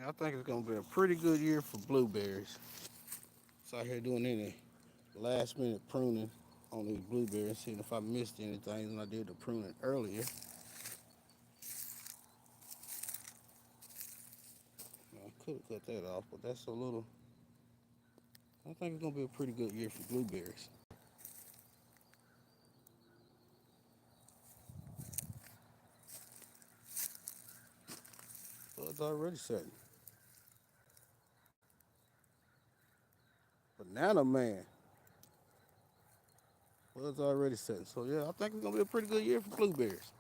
I think it's gonna be a pretty good year for blueberries. So out here doing any last minute pruning on these blueberries, seeing if I missed anything when I did the pruning earlier. I could have cut that off, but that's a little. I think it's gonna be a pretty good year for blueberries. Buds already setting. Banana man, buds already setting. So yeah, I think it's gonna be a pretty good year for blueberries.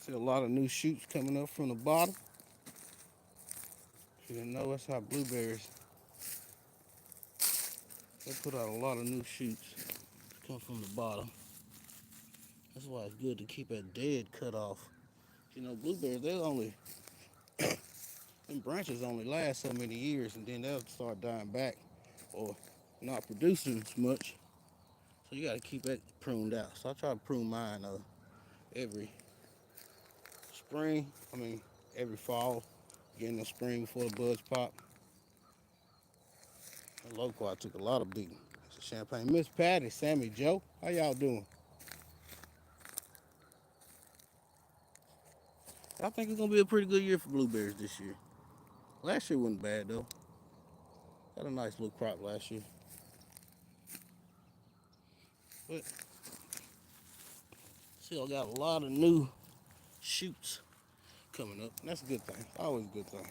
See a lot of new shoots coming up from the bottom. If you didn't know, that's how blueberries, they put out a lot of new shoots come from the bottom. That's why it's good to keep that dead cut off. You know, blueberries, they only, them branches only last so many years and then they'll start dying back or not producing as much. So you gotta keep that pruned out. So I try to prune mine every spring, every fall, again in the spring before the buds pop. And local, I took a lot of beating. It's a champagne. Miss Patty, Sammy, Joe, how y'all doing? I think it's gonna be a pretty good year for blueberries this year. Last year wasn't bad though. Got a nice little crop last year. But still got a lot of new shoots coming up. And that's a good thing. Always a good thing.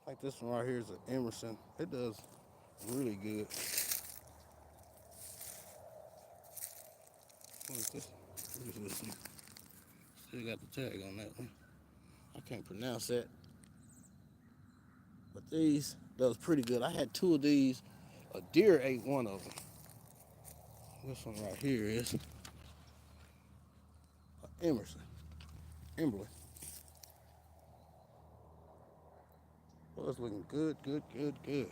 Like this one right here is an Emerson. It does really good. What is this? What is this one? Still got the tag on that one. I can't pronounce that. But these, that was pretty good. I had two of these. A deer ate one of them. This one right here is an Emerson. Embley. Well, it's looking good, good, good, good.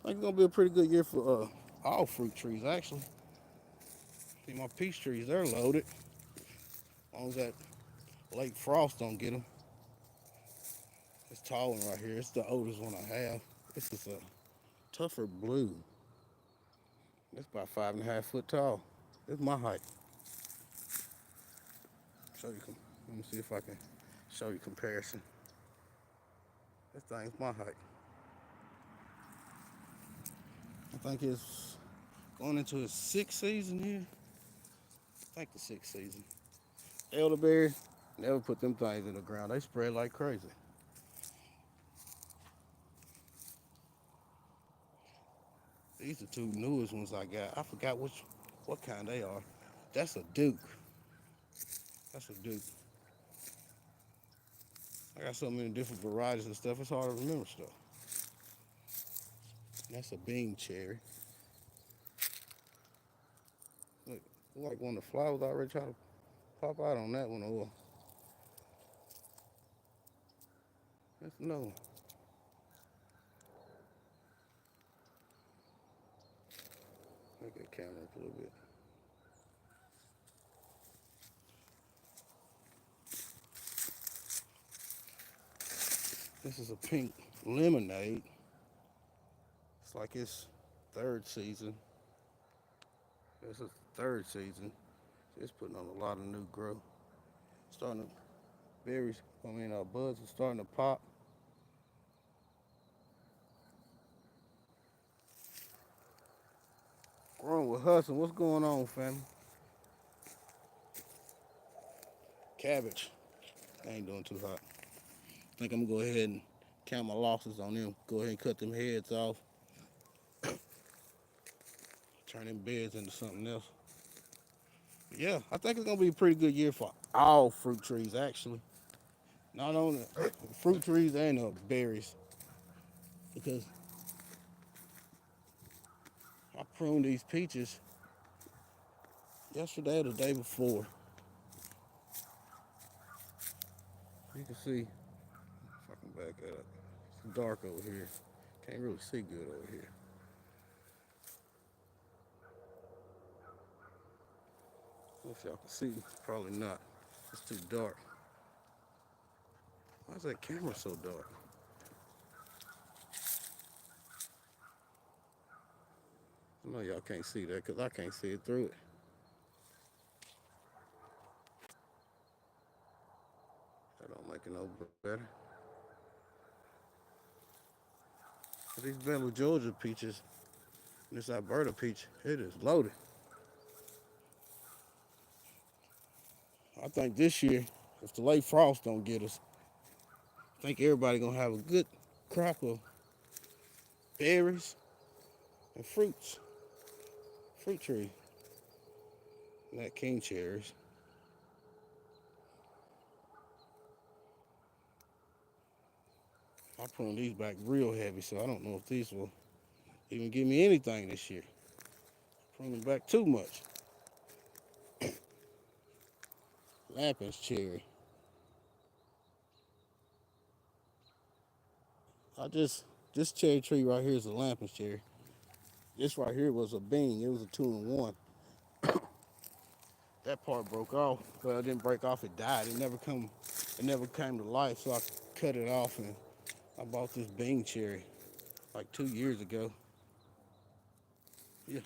I think it's gonna be a pretty good year for all fruit trees actually. See my peach trees, they're loaded. As long as that late frost don't get them. This tall one right here, it's the oldest one I have. This is a tougher blue. It's about 5.5 foot tall. It's my height. Show you. Let me see if I can show you comparison. This thing's my height. I think it's going into its sixth season here. I think the sixth season. Elderberry, never put them things in the ground. They spread like crazy. These are two newest ones I got. I forgot what kind they are. That's a Duke. That's a Duke. I got so many different varieties of stuff. It's hard to remember stuff. That's a bean cherry. Look, like one of the flowers already trying to pop out on that one. Or that's no. Make that camera up a little bit. This is a pink lemonade. It's like its third season. This is the third season. It's putting on a lot of new growth. Starting to berries, buds are starting to pop. Growing with hustle. What's going on, family? Cabbage. I ain't doing too hot. I think I'm gonna go ahead and count my losses on them. Go ahead and cut them heads off. Turn them beds into something else. Yeah, I think it's gonna be a pretty good year for all fruit trees actually. Not only fruit trees and berries. because I pruned these peaches yesterday or the day before. You can see, if I can back it up, it's dark over here. Can't really see good over here. I don't know if y'all can see, probably not. It's too dark. Why is that camera so dark? I know y'all can't see that because I can't see it through it. That don't make it no better. But these Bella Georgia peaches, and this Alberta peach, it is loaded. I think this year, if the late frost don't get us, I think everybody gonna have a good crop of berries and fruit tree, and that king cherries. I put these back real heavy, so I don't know if these will even give me anything this year. Put them back too much. Lampin's cherry. This cherry tree right here is a Lampin's cherry. This right here was a bean. It was a 2-in-1. That part broke off. Well, it didn't break off. It died. It never came to life. So I cut it off and I bought this bean cherry like 2 years ago. Yeah.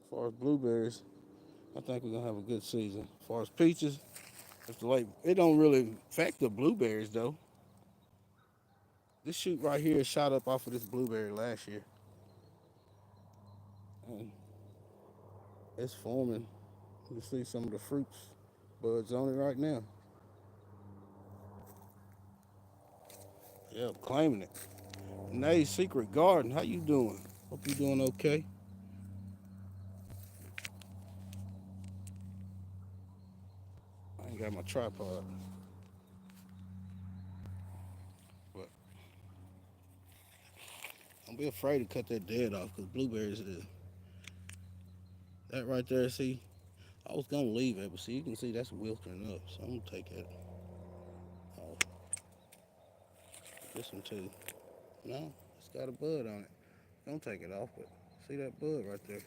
As far as blueberries, I think we're gonna have a good season. As far as peaches, it don't really affect the blueberries though. This shoot right here shot up off of this blueberry last year, and it's forming. You can see some of the fruits buds on it right now. Yeah, claiming it. Nay's Secret Garden, how you doing? Hope you doing okay. I ain't got my tripod, but don't be afraid to cut that dead off because blueberries is that right there. See, I was gonna leave it, but see, you can see that's wilting up, so I'm gonna take it off. This one too. No, it's got a bud on it. Don't take it off, but see that bud right there.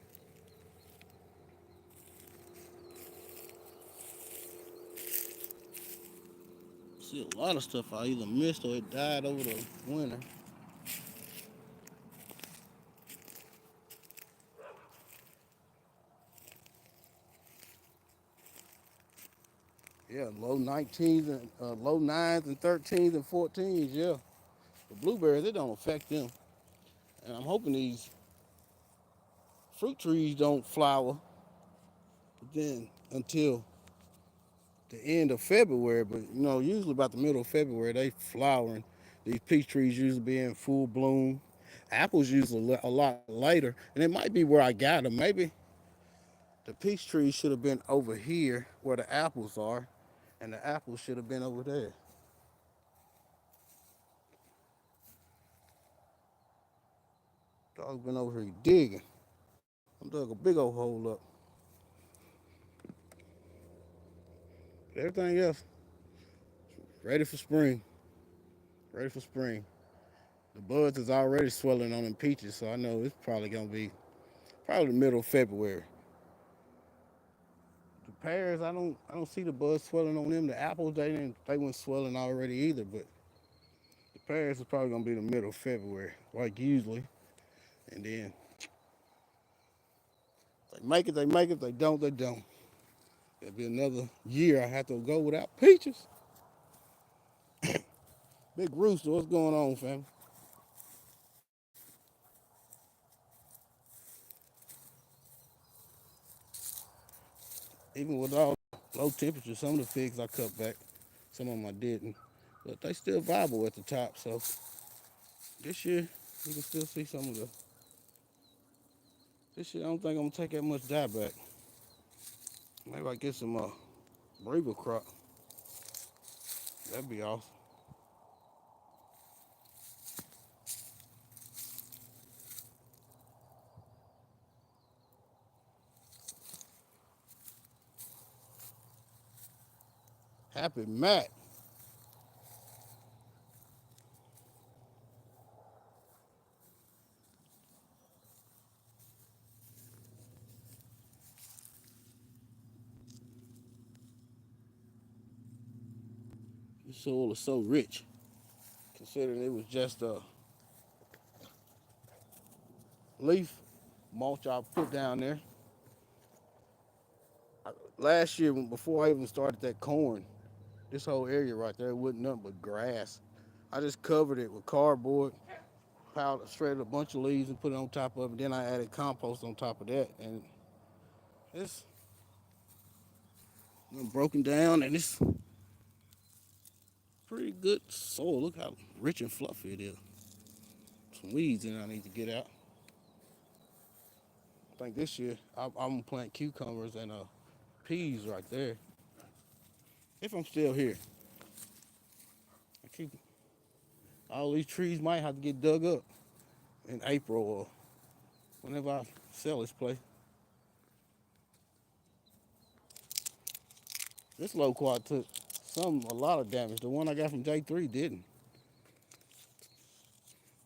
See, a lot of stuff I either missed or it died over the winter. Yeah, low 19s and low 9s and 13s and 14s. Yeah, the blueberries, it don't affect them. And I'm hoping these fruit trees don't flower then until the end of February. But you know, usually about the middle of February they flowering. These peach trees usually be in full bloom. Apples usually a lot later, and it might be where I got them. Maybe the peach trees should have been over here where the apples are, and the apples should have been over there. Dog's been over here digging. I dug a big old hole up. Everything else ready for spring. Ready for spring. The buds is already swelling on them peaches, so I know it's probably gonna be probably the middle of February. The pears, I don't see the buds swelling on them. The apples, they weren't swelling already either, but the pears is probably gonna be the middle of February, like usually. And then if they make it, they make it. If they don't, they don't. It'll be another year I have to go without peaches. Big Rooster, what's going on, fam? Even with all low temperatures, some of the figs I cut back, some of them I didn't. But they still viable at the top, so this year you can still see some of the. This year I don't think I'm gonna take that much dye back. Maybe I get some Regal crop. That'd be awesome. Happy Mac. This soil is so rich, considering it was just a leaf mulch I put down there. Last year, before I even started that corn, this whole area right there wasn't nothing but grass. I just covered it with cardboard, piled, shredded a bunch of leaves and put it on top of it. Then I added compost on top of that, and it's broken down and it's pretty good soil. Look how rich and fluffy it is. Some weeds in I need to get out. I think this year I'm gonna plant cucumbers and peas right there. If I'm still here, I keep all these trees might have to get dug up in April or whenever I sell this place. This low quad took a lot of damage. The one I got from J3 didn't.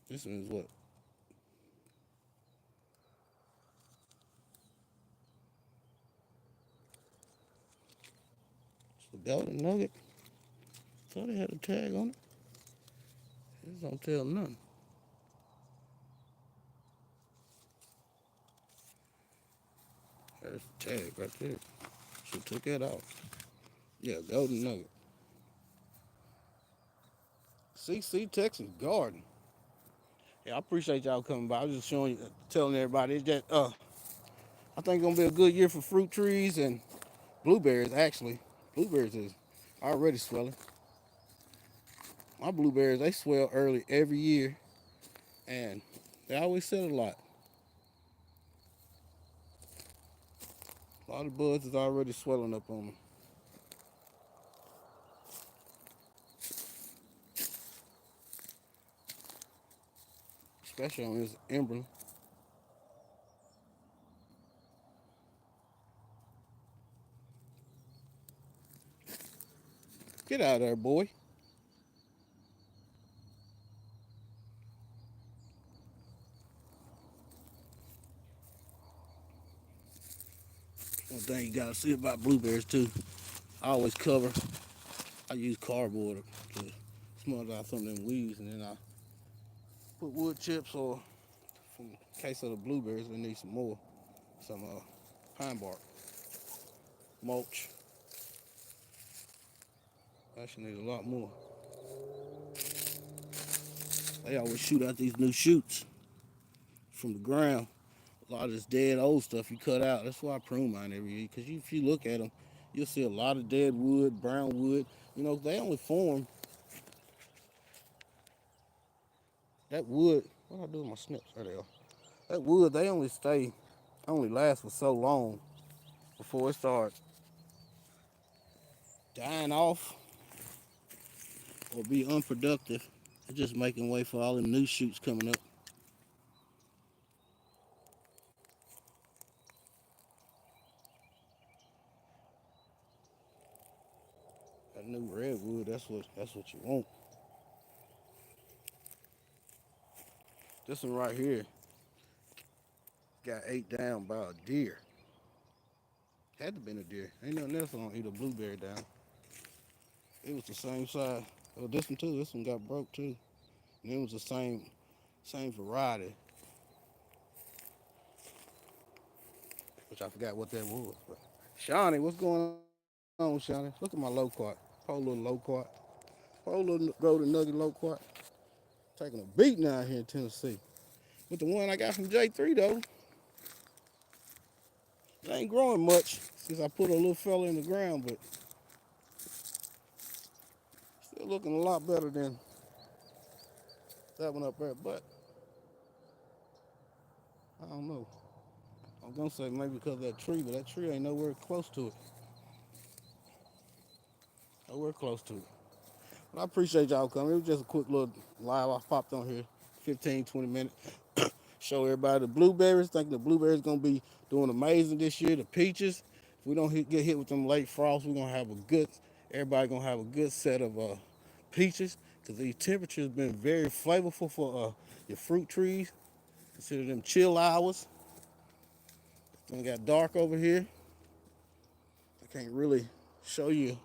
This one is what? It's the golden nugget. Thought it had a tag on it. This don't tell nothing. There's the tag right there. Should took that out. Yeah, golden nugget. CC Texas Garden. Yeah, I appreciate y'all coming by. I was just showing you, telling everybody that I think it's gonna be a good year for fruit trees and blueberries. Actually, blueberries is already swelling. My blueberries they swell early every year, and they always sell a lot. A lot of buds is already swelling up on them, especially on this emblem. Get out of there, boy. One thing you gotta see about blueberries too. I always cover. I use cardboard to smother out some of them weeds, and then I put wood chips or, in case of the blueberries, we need some more, some pine bark mulch. Actually, need a lot more. They always shoot out these new shoots from the ground. A lot of this dead old stuff you cut out. That's why I prune mine every year. Because if you look at them, you'll see a lot of dead wood, brown wood. You know, they only form that wood. What do I do with my snips? There they are. That wood, they only last for so long before it starts dying off or be unproductive. It's just making way for all the new shoots coming up. That new redwood, that's what you want. This one right here got ate down by a deer. Had to been a deer. Ain't nothing else gonna eat a blueberry down. It was the same size. Oh, this one too. This one got broke too. And it was the same variety, which I forgot what that was. But Shawnee, what's going on, Shawnee? Look at my loquat. Poor little loquat. Poor little golden nugget loquat. Taking a beating out here in Tennessee. But the one I got from J3 though, it ain't growing much since I put a little fella in the ground, but still looking a lot better than that one up there. But I don't know. I'm gonna say maybe because of that tree, but that tree ain't nowhere close to it. Nowhere close to it. But I appreciate y'all coming. It was just a quick little live. I popped on here 15, 20 minutes. Show everybody the blueberries. Think the blueberries gonna be doing amazing this year. The peaches. If we don't get hit with them late frosts, we're gonna have a good Everybody gonna have a good set of peaches because these temperatures been very flavorful for your fruit trees. Consider them chill hours. Then got dark over here. I can't really show you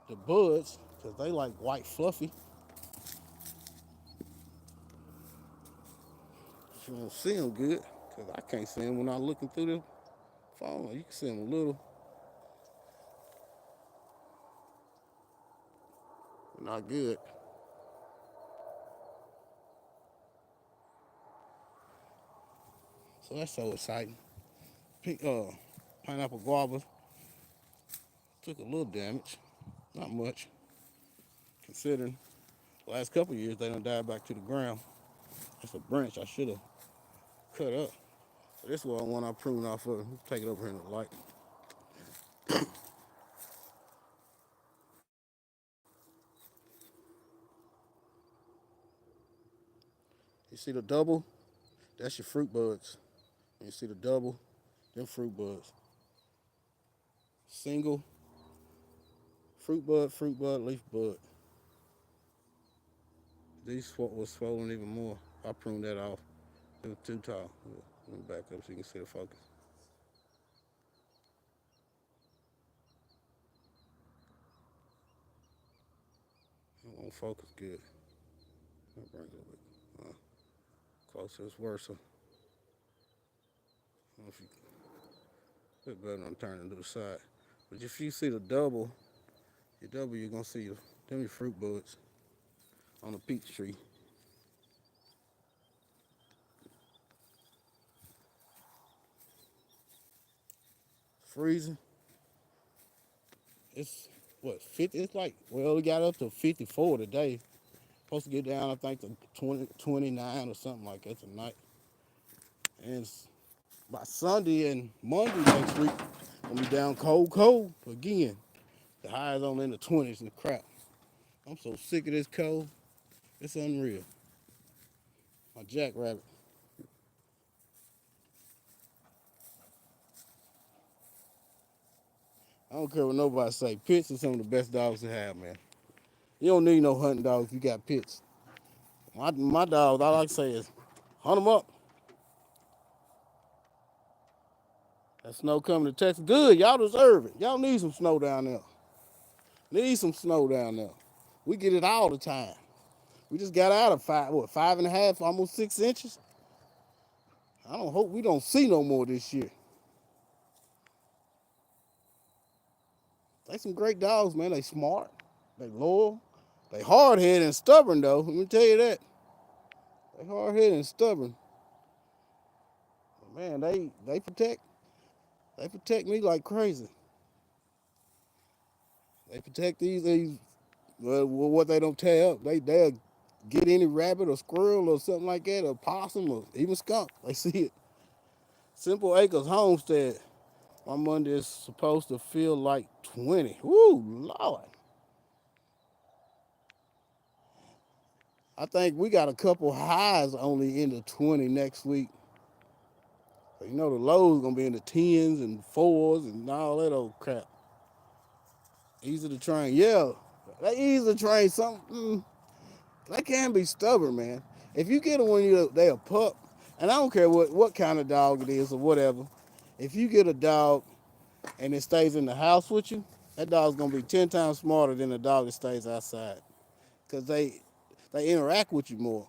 the buds because they like white fluffy. You won't see them good because I can't see them when I'm looking through the phone. You can see them a little, but not good. So that's so exciting. Pink, pineapple guava took a little damage, not much, considering the last couple of years they done died back to the ground. That's a branch I should have cut up. So this one I pruned off of. Take it over here in the light. You see the double? That's your fruit buds. And you see the double? Them fruit buds. Single, fruit bud, leaf bud. These was swollen even more. I pruned that off. It was too tall. Let me back up so you can see the focus. It won't focus good. I'll bring it a little bit closer. It's worse. I don't know if you bit better on turning to the side. But if you see the double, you're gonna see them your fruit buds on the peach tree. Freezing. It's what 50? It's like we got up to 54 today. Supposed to get down I think to 20, 29 or something like that tonight. And by Sunday and Monday next week, gonna be down cold again. The highs only in the 20s and the crap. I'm so sick of this cold. It's unreal. My jackrabbit. I don't care what nobody say. Pits are some of the best dogs to have, man. You don't need no hunting dogs if you got pits. My dogs, all I can say is hunt them up. That snow coming to Texas. Good, y'all deserve it. Y'all need some snow down there. Need some snow down there. We get it all the time. We just got out of 5.5, almost 6 inches. I don't hope we don't see no more this year. They some great dogs, man. They smart. They loyal. They hard-headed and stubborn, though. Let me tell you that. They hard-headed and stubborn. But man, they protect me like crazy. They protect these what they don't tear up. They'll get any rabbit or squirrel or something like that, or possum or even skunk. They see it. Simple Acres Homestead. My Monday is supposed to feel like 20. Woo, Lord. I think we got a couple highs only in the 20 next week. So you know the lows gonna be in the tens and fours and all that old crap. Easy to train, yeah. They easy to train. They can be stubborn, man. If you get them when they a pup, and I don't care what kind of dog it is or whatever. If you get a dog and it stays in the house with you, that dog's gonna be 10 times smarter than a dog that stays outside, cause they interact with you more.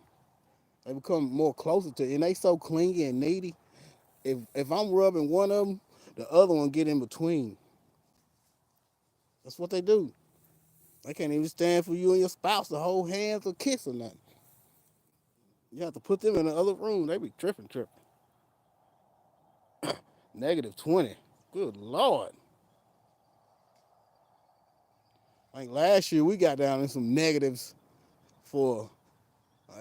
They become more closer to you, and they so clingy and needy. If I'm rubbing one of them, the other one get in between. That's what they do. They can't even stand for you and your spouse to hold hands or kiss or nothing. You have to put them in the other room. They be tripping. -20. Good Lord. Like last year, we got down in some negatives for,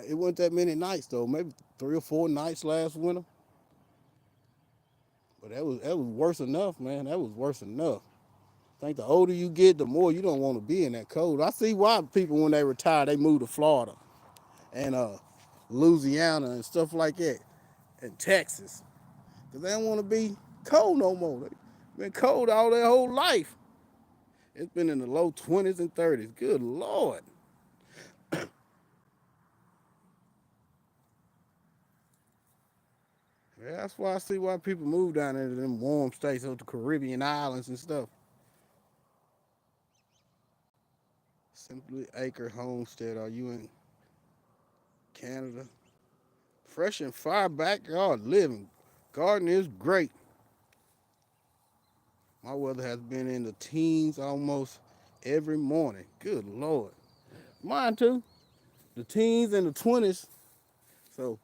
it wasn't that many nights though, maybe 3 or 4 nights last winter. But that was worse enough, man. That was worse enough. I think the older you get, the more you don't want to be in that cold. I see why people, when they retire, they move to Florida and Louisiana and stuff like that, and Texas. Because they don't want to be cold no more. They've been cold all their whole life. It's been in the low 20s and 30s. Good Lord. Yeah, that's why I see why people move down into them warm states of the Caribbean islands and stuff. Simply Acre Homestead. Are you in Canada? Fresh and fire backyard living. Garden is great. My weather has been in the teens almost every morning. Good Lord. Mine too. The teens and the 20s. So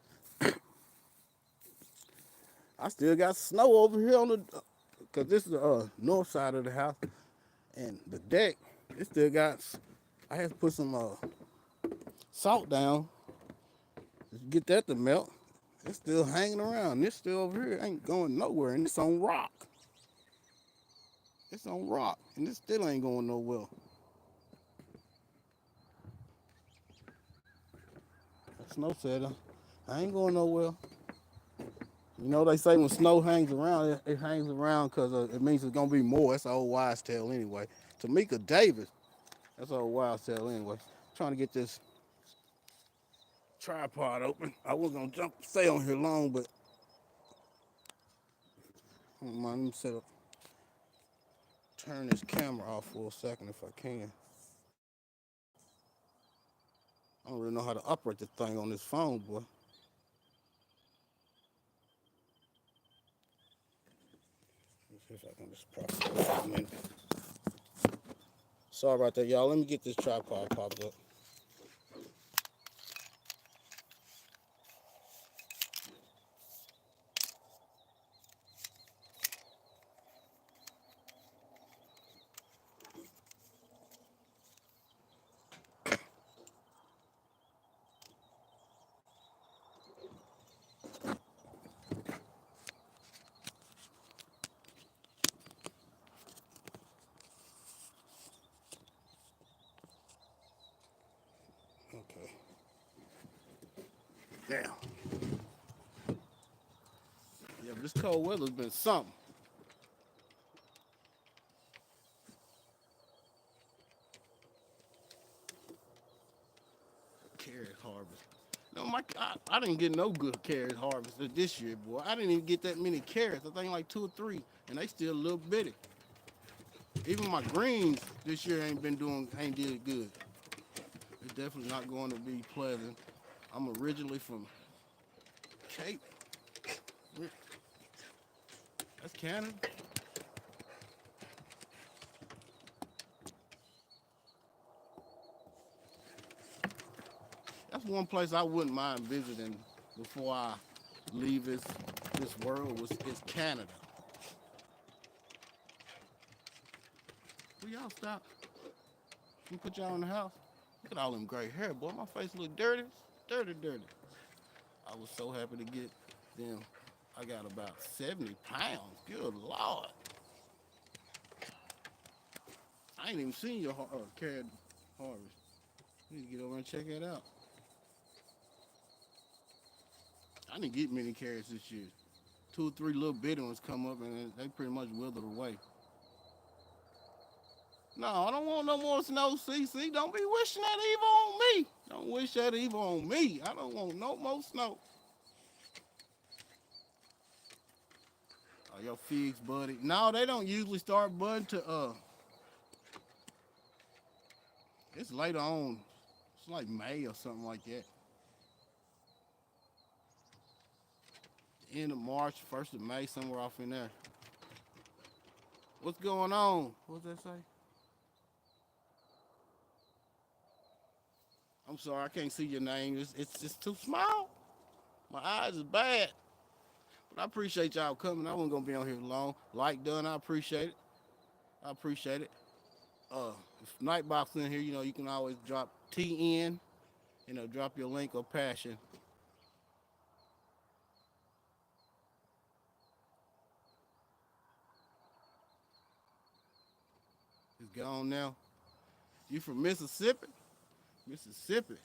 I still got snow over here on the, because this is the north side of the house. And the deck, it still got, I had to put some salt down to get that to melt. It's still hanging around. This still over here ain't going nowhere. And it's on rock. It's on rock. And it still ain't going nowhere. That snow setter, I ain't going nowhere. You know, they say when snow hangs around, it hangs around because it means it's going to be more. That's an old wise tale anyway. Tamika Davis, that's an old wise tale anyway. Trying to get this tripod open. I wasn't going to stay on here long, but hold on, let me turn this camera off for a second if I can. I don't really know how to operate this thing on this phone, boy. Let's see if I can just prop it up a minute. Sorry about that, y'all. Let me get this tripod popped up. Okay. Now, yeah, this cold weather's been something. Carrot harvest. No, I didn't get no good carrot harvest this year, boy. I didn't even get that many carrots. I think like two or three, and they still a little bitty. Even my greens this year ain't did good. It's definitely not going to be pleasant. I'm originally from Cape. That's Canada. That's one place I wouldn't mind visiting before I leave this world is Canada. Will y'all stop? Can put y'all in the house? Look at all them gray hair, boy. My face look dirty. Dirty, dirty. I was so happy to get them. I got about 70 pounds. Good Lord. I ain't even seen your carrot harvest. You need to get over and check that out. I didn't get many carrots this year. Two or three little bitty ones come up and they pretty much withered away. No, I don't want no more snow, CC. Don't be wishing that evil on me. Don't wish that evil on me. I don't want no more snow. Your figs, buddy. No, they don't usually start budding to it's later on. It's like May or something like that. End of March, 1st of May, somewhere off in there. What's going on? What's that say? I'm sorry, I can't see your name. It's just too small. My eyes is bad. But I appreciate y'all coming. I wasn't gonna be on here long. Like done, I appreciate it. I appreciate it. If Nightbox in here, you can always drop TN, drop your link or passion. It's gone now. You from Mississippi? Mississippi.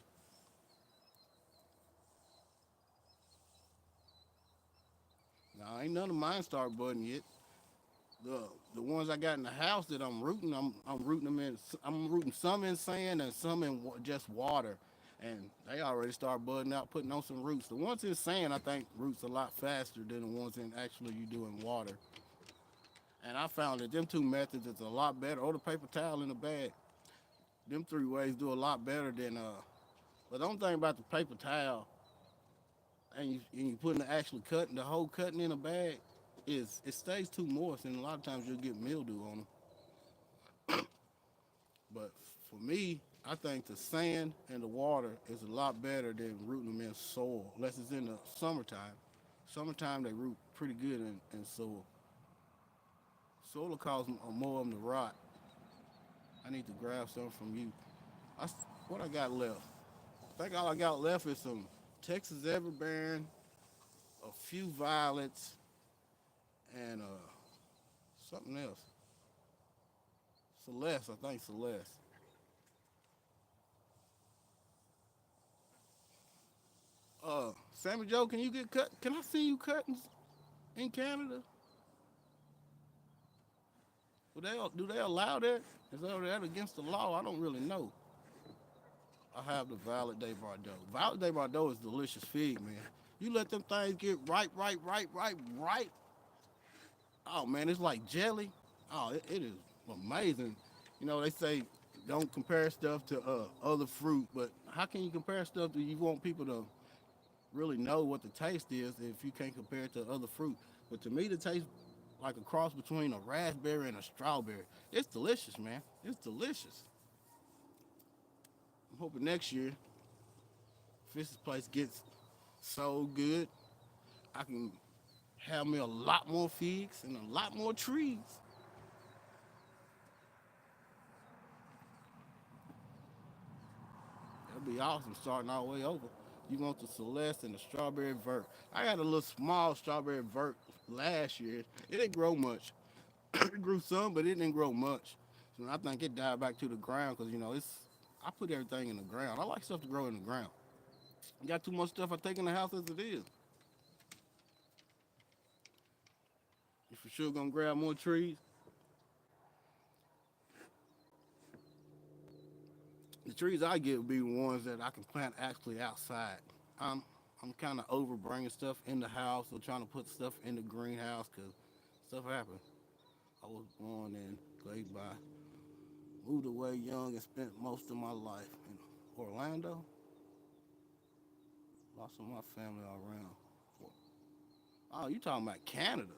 Nah, ain't none of mine start budding yet. the the ones I got in the house that I'm rooting them in. I'm rooting some in sand and some in just water, and they already start budding out, putting on some roots. The ones in sand, I think, roots a lot faster than the ones in actually you do in water. And I found that them two methods is a lot better. Or the paper towel in the bag. Them three ways do a lot better than. But the only thing about the paper towel and you putting the actually cutting the whole cutting in a bag is it stays too moist, and a lot of times you'll get mildew on them. But for me, I think the sand and the water is a lot better than rooting them in soil, unless it's in the summertime. Summertime they root pretty good in soil. Soil will cause more of them to rot. I need to grab some from you. What I got left? I think all I got left is some Texas Everbearing, a few violets, and something else. Celeste, I think Celeste. Sammy Joe, can you get cut? Can I see you cutting in Canada? Do they allow that? Is that against the law? I don't really know. I have the Violet de Bordeaux. Violet de Bordeaux is delicious fig, man. You let them things get right. Oh man, it's like jelly. Oh, it is amazing. You know they say don't compare stuff to other fruit, but how can you compare stuff that you want people to really know what the taste is if you can't compare it to other fruit? But to me, the taste like a cross between a raspberry and a strawberry. It's delicious, man. It's delicious. I'm hoping next year, if this place gets so good, I can have me a lot more figs and a lot more trees. That'd be awesome starting all the way over. You want the Celeste and the strawberry vert. I got a little small strawberry vert last year. It didn't grow much. It grew some, but it didn't grow much. So I think it died back to the ground because, I put everything in the ground. I like stuff to grow in the ground. I got too much stuff I take in the house as it is. You for sure gonna grab more trees. The trees I get will be the ones that I can plant actually outside. I'm I'm kind of over bringing stuff in the house or trying to put stuff in the greenhouse because stuff happens. I was born and played by, moved away young and spent most of my life in Orlando. Lost of my family all around. Oh, you talking about Canada?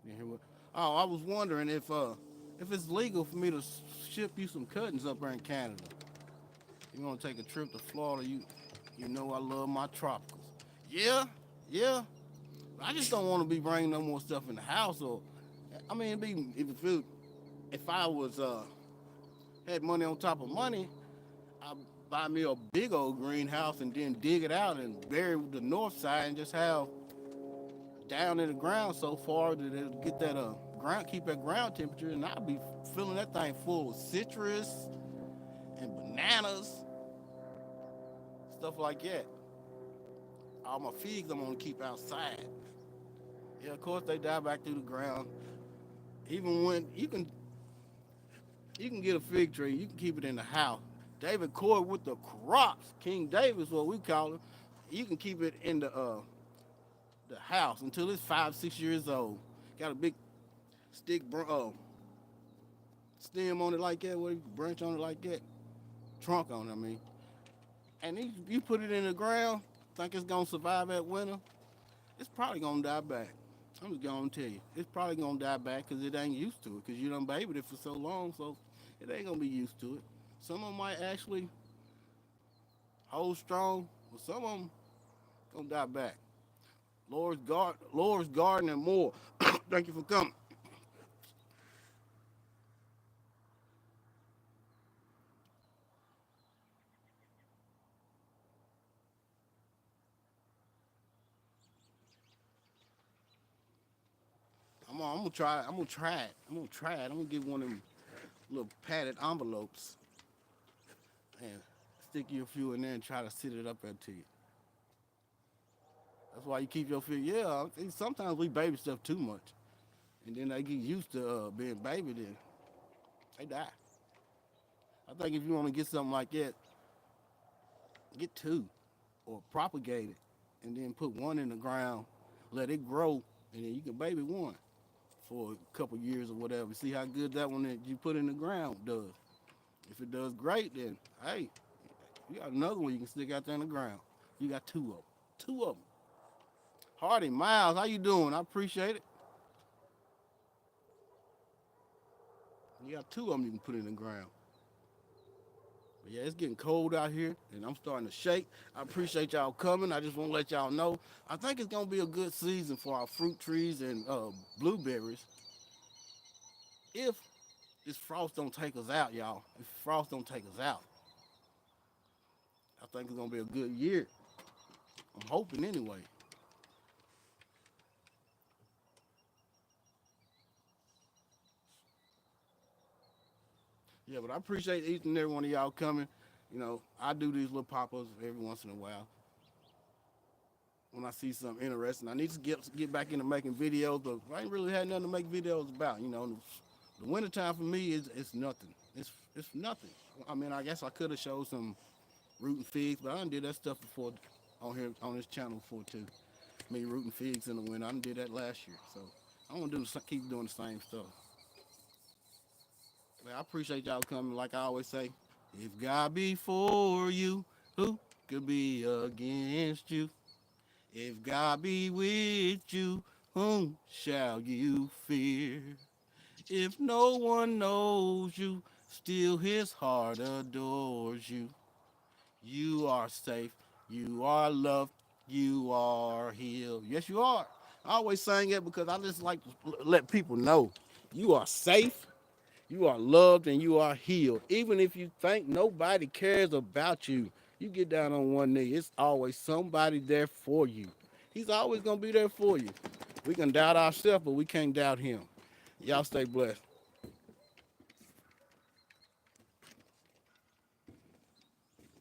You hear what? Oh, I was wondering if it's legal for me to ship you some cuttings up there in Canada. You want to take a trip to Florida? You know I love my tropicals. Yeah, yeah. I just don't want to be bringing no more stuff in the house. Or I mean, if I was had money on top of money, I'd buy me a big old greenhouse and then dig it out and bury the north side and just have down in the ground so far that it'll get that ground, keep that ground temperature, and I'll be filling that thing full of citrus and bananas, stuff like that. All my figs I'm gonna keep outside. Yeah, of course they die back through the ground. Even when you can get a fig tree, you can keep it in the house. David Cord with the crops, King David's what we call him. You can keep it in the house until it's 5 6 years old. Got a big stick stem on it like that, what branch on it like that, trunk on it. I mean, and you put it in the ground, think it's gonna survive that winter, it's probably gonna die back. I'm just gonna tell you, it's probably gonna die back because it ain't used to it. Because you done babied it for so long, so it ain't gonna be used to it. Some of them might actually hold strong, but some of them gonna die back. Lord's Garden and more. Thank you for coming. I'm gonna try it. I'm gonna try it. I'm gonna try it. I'm gonna get one of them little padded envelopes and stick you a few in there and try to sit it up into you. That's why you keep your feet. Yeah, sometimes we baby stuff too much, and then they get used to being baby. Then they die. I think if you want to get something like that, get two or propagate it, and then put one in the ground, let it grow, and then you can baby one for a couple years or whatever. See how good that one that you put in the ground does. If it does great, then hey, you got another one you can stick out there in the ground. You got two of them. Two of them. Hardy Miles, how you doing? I appreciate it. You got two of them you can put in the ground. But yeah, it's getting cold out here, and I'm starting to shake. I appreciate y'all coming. I just want to let y'all know. I think it's gonna be a good season for our fruit trees and blueberries. If this frost don't take us out, y'all. If frost don't take us out, I think it's gonna be a good year. I'm hoping anyway. Yeah, but I appreciate each and every one of y'all coming. You know, I do these little pop-ups every once in a while when I see something interesting. I need to get back into making videos, but I ain't really had nothing to make videos about. You know, the wintertime for me is it's nothing. It's nothing. I mean, I guess I could have showed some rooting figs, but I done did that stuff before on here on this channel before too. Me rooting figs in the winter. I done did that last year, so I want to keep doing the same stuff. I appreciate y'all coming. Like I always say, if God be for you, who could be against you? If God be with you, whom shall you fear? If no one knows you, still his heart adores you. You are safe, you are loved, you are healed. Yes, you are. I always saying it because I just like to let people know you are safe, you are loved, and you are healed. Even if you think nobody cares about you, you get down on one knee. It's always somebody there for you. He's always going to be there for you. We can doubt ourselves, but we can't doubt him. Y'all stay blessed.